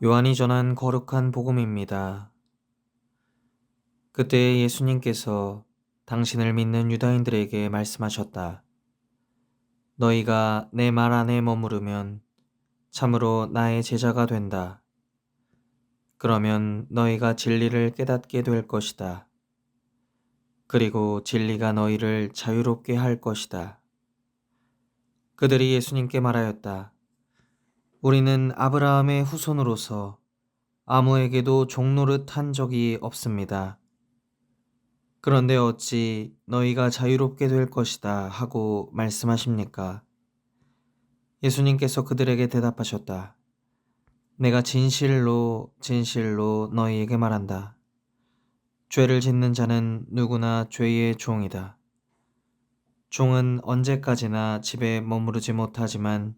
요한이 전한 거룩한 복음입니다. 그때 예수님께서 당신을 믿는 유다인들에게 말씀하셨다. 너희가 내 말 안에 머무르면 참으로 나의 제자가 된다. 그러면 너희가 진리를 깨닫게 될 것이다. 그리고 진리가 너희를 자유롭게 할 것이다. 그들이 예수님께 말하였다. 우리는 아브라함의 후손으로서 아무에게도 종노릇 한 적이 없습니다. 그런데 어찌 너희가 자유롭게 될 것이다 하고 말씀하십니까? 예수님께서 그들에게 대답하셨다. 내가 진실로 진실로 너희에게 말한다. 죄를 짓는 자는 누구나 죄의 종이다. 종은 언제까지나 집에 머무르지 못하지만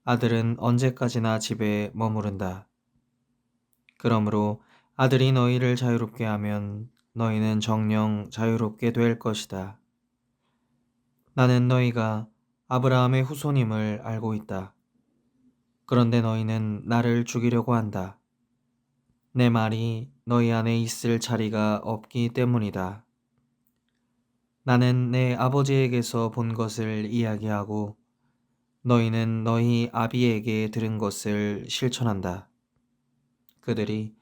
아들은 언제까지나 집에 머무른다. 그러므로 아들이 너희를 자유롭게 하면 너희는 정녕 자유롭게 될 것이다. 나는 너희가 아브라함의 후손임을 알고 있다. 그런데 너희는 나를 죽이려고 한다. 내 말이 너희 안에 있을 자리가 없기 때문이다. 나는 내 아버지에게서 본 것을 이야기하고 너희는 너희 아비에게 들은 것을 실천한다. 그들이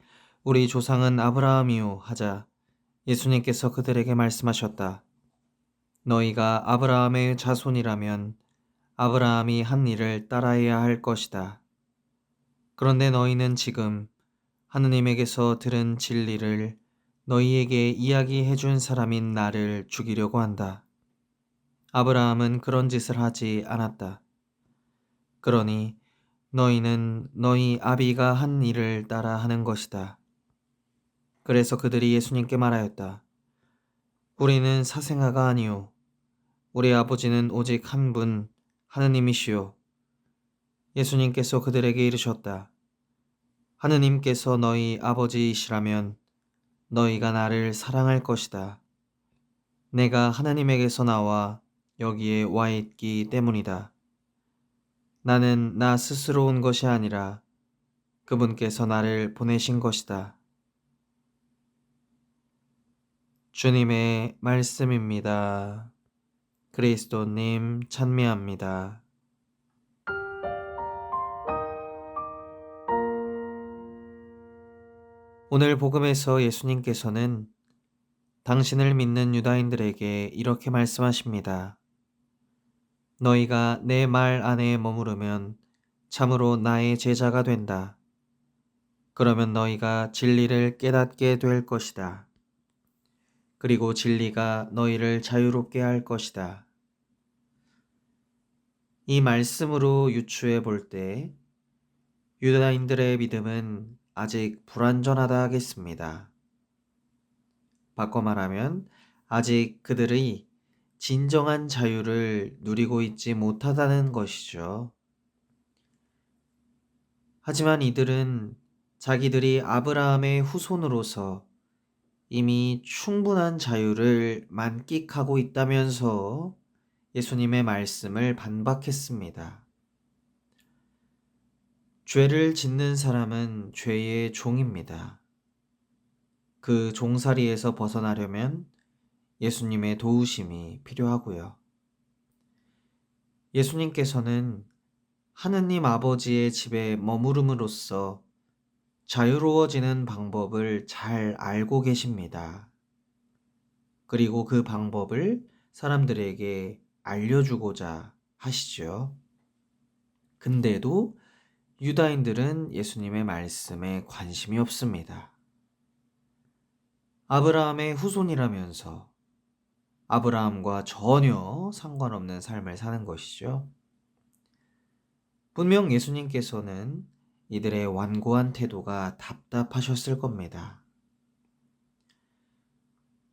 우리 조상은 아브라함이요 하자 예수님께서 그들에게 말씀하셨다. 너희가 아브라함의 자손이라면 아브라함이 한 일을 따라야 할 것이다. 그런데 너희는 지금 하느님에게서 들은 진리를 너희에게 이야기해 준 사람인 나를 죽이려고 한다. 아브라함은 그런 짓을 하지 않았다. 그러니 너희는 너희 아비가 한 일을 따라 하는 것이다. 그래서 그들이 예수님께 말하였다. 우리는 사생아가 아니오. 우리 아버지는 오직 한 분, 하느님이시오. 예수님께서 그들에게 이르셨다. 하느님께서 너희 아버지이시라면 너희가 나를 사랑할 것이다. 내가 하나님에게서 나와 여기에 와 있기 때문이다. 나는 나 스스로 온 것이 아니라 그분께서 나를 보내신 것이다. 주님의 말씀입니다. 그리스도님 찬미합니다. 오늘 복음에서 예수님께서는 당신을 믿는 유다인들에게 이렇게 말씀하십니다. 너희가 내 말 안에 머무르면 참으로 나의 제자가 된다. 그러면 너희가 진리를 깨닫게 될 것이다. 그리고 진리가 너희를 자유롭게 할 것이다. 이 말씀으로 유추해 볼 때 유다인들의 믿음은 아직 불완전하다 하겠습니다. 바꿔 말하면 아직 그들의 진정한 자유를 누리고 있지 못하다는 것이죠. 하지만 이들은 자기들이 아브라함의 후손으로서 이미 충분한 자유를 만끽하고 있다면서 예수님의 말씀을 반박했습니다. 죄를 짓는 사람은 죄의 종입니다. 그 종살이에서 벗어나려면 예수님의 도우심이 필요하고요. 예수님께서는 하느님 아버지의 집에 머무름으로써 자유로워지는 방법을 잘 알고 계십니다. 그리고 그 방법을 사람들에게 알려주고자 하시죠. 근데도 유다인들은 예수님의 말씀에 관심이 없습니다. 아브라함의 후손이라면서 아브라함과 전혀 상관없는 삶을 사는 것이죠. 분명 예수님께서는 이들의 완고한 태도가 답답하셨을 겁니다.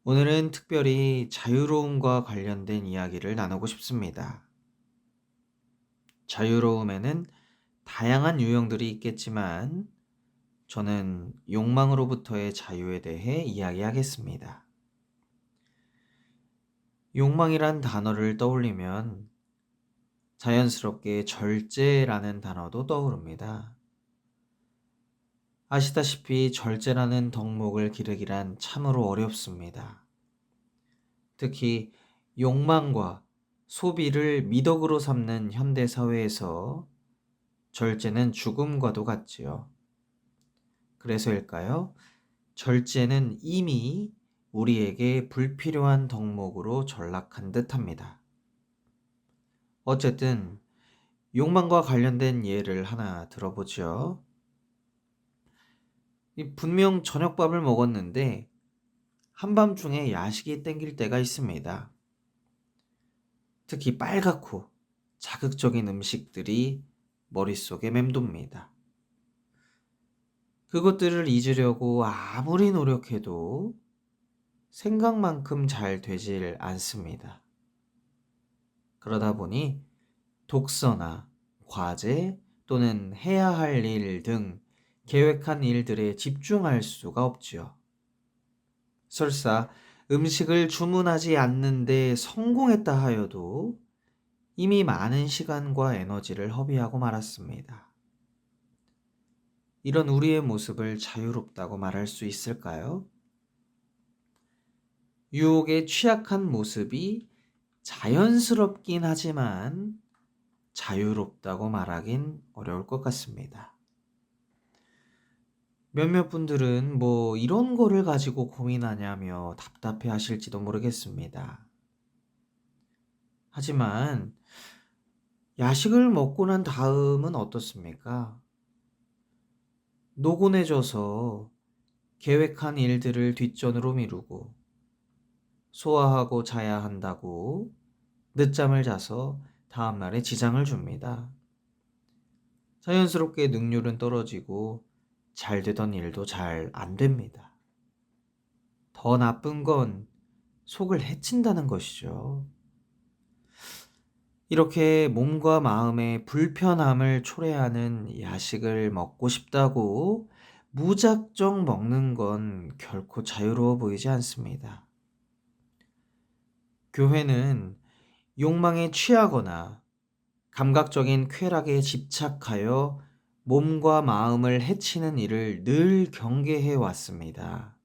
오늘은 특별히 자유로움과 관련된 이야기를 나누고 싶습니다. 자유로움에는 다양한 유형들이 있겠지만 저는 욕망으로부터의 자유에 대해 이야기하겠습니다. 욕망이란 단어를 떠올리면 자연스럽게 절제라는 단어도 떠오릅니다. 아시다시피 절제라는 덕목을 기르기란 참으로 어렵습니다. 특히 욕망과 소비를 미덕으로 삼는 현대 사회에서 절제는 죽음과도 같지요. 그래서일까요? 절제는 이미 우리에게 불필요한 덕목으로 전락한 듯합니다. 어쨌든 욕망과 관련된 예를 하나 들어보죠. 분명 저녁밥을 먹었는데 한밤중에 야식이 땡길 때가 있습니다. 특히 빨갛고 자극적인 음식들이 머릿속에 맴돕니다. 그것들을 잊으려고 아무리 노력해도 생각만큼 잘 되질 않습니다. 그러다 보니 독서나 과제 또는 해야 할 일 등 계획한 일들에 집중할 수가 없지요. 설사 음식을 주문하지 않는데 성공했다 하여도 이미 많은 시간과 에너지를 허비하고 말았습니다. 이런 우리의 모습을 자유롭다고 말할 수 있을까요? 유혹에 취약한 모습이 자연스럽긴 하지만 자유롭다고 말하긴 어려울 것 같습니다. 몇몇 분들은 이런 거를 가지고 고민하냐며 답답해 하실지도 모르겠습니다. 하지만 야식을 먹고 난 다음은 어떻습니까? 노곤해져서 계획한 일들을 뒷전으로 미루고 소화하고 자야 한다고 늦잠을 자서 다음날에 지장을 줍니다. 자연스럽게 능률은 떨어지고 잘 되던 일도 잘 안 됩니다. 더 나쁜 건 속을 해친다는 것이죠. 이렇게 몸과 마음의 불편함을 초래하는 야식을 먹고 싶다고 무작정 먹는 건 결코 자유로워 보이지 않습니다. 교회는 욕망에 취하거나 감각적인 쾌락에 집착하여 몸과 마음을 해치는 일을 늘 경계해 왔습니다.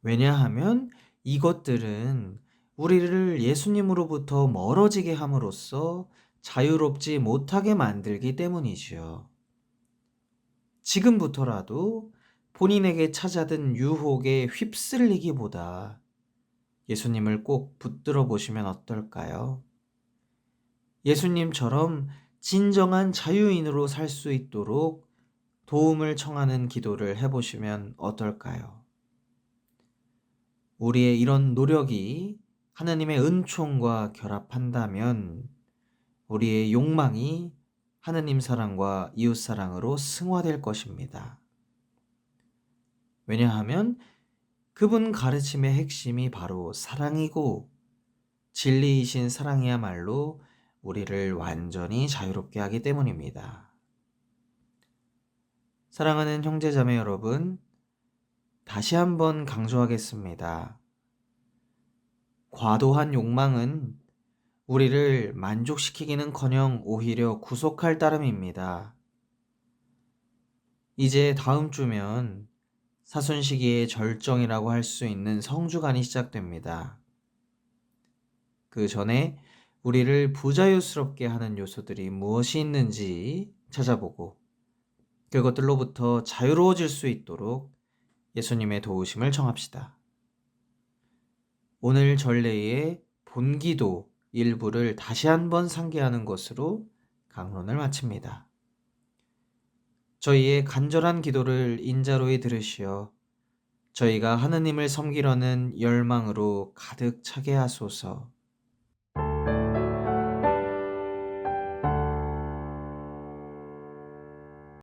왜냐하면 이것들은 우리를 예수님으로부터 멀어지게 함으로써 자유롭지 못하게 만들기 때문이지요. 지금부터라도 본인에게 찾아든 유혹에 휩쓸리기보다 예수님을 꼭 붙들어 보시면 어떨까요? 예수님처럼 진정한 자유인으로 살 수 있도록 도움을 청하는 기도를 해보시면 어떨까요? 우리의 이런 노력이 하나님의 은총과 결합한다면 우리의 욕망이 하나님 사랑과 이웃 사랑으로 승화될 것입니다. 왜냐하면 그분 가르침의 핵심이 바로 사랑이고 진리이신 사랑이야말로 우리를 완전히 자유롭게 하기 때문입니다. 사랑하는 형제자매 여러분, 다시 한번 강조하겠습니다. 과도한 욕망은 우리를 만족시키기는커녕 오히려 구속할 따름입니다. 이제 다음 주면 사순시기의 절정이라고 할 수 있는 성주간이 시작됩니다. 그 전에 우리를 부자유스럽게 하는 요소들이 무엇이 있는지 찾아보고 그것들로부터 자유로워질 수 있도록 예수님의 도우심을 청합시다. 오늘 전례의 본기도 일부를 다시 한번 상기하는 것으로 강론을 마칩니다. 저희의 간절한 기도를 인자로이 들으시어 저희가 하느님을 섬기려는 열망으로 가득 차게 하소서.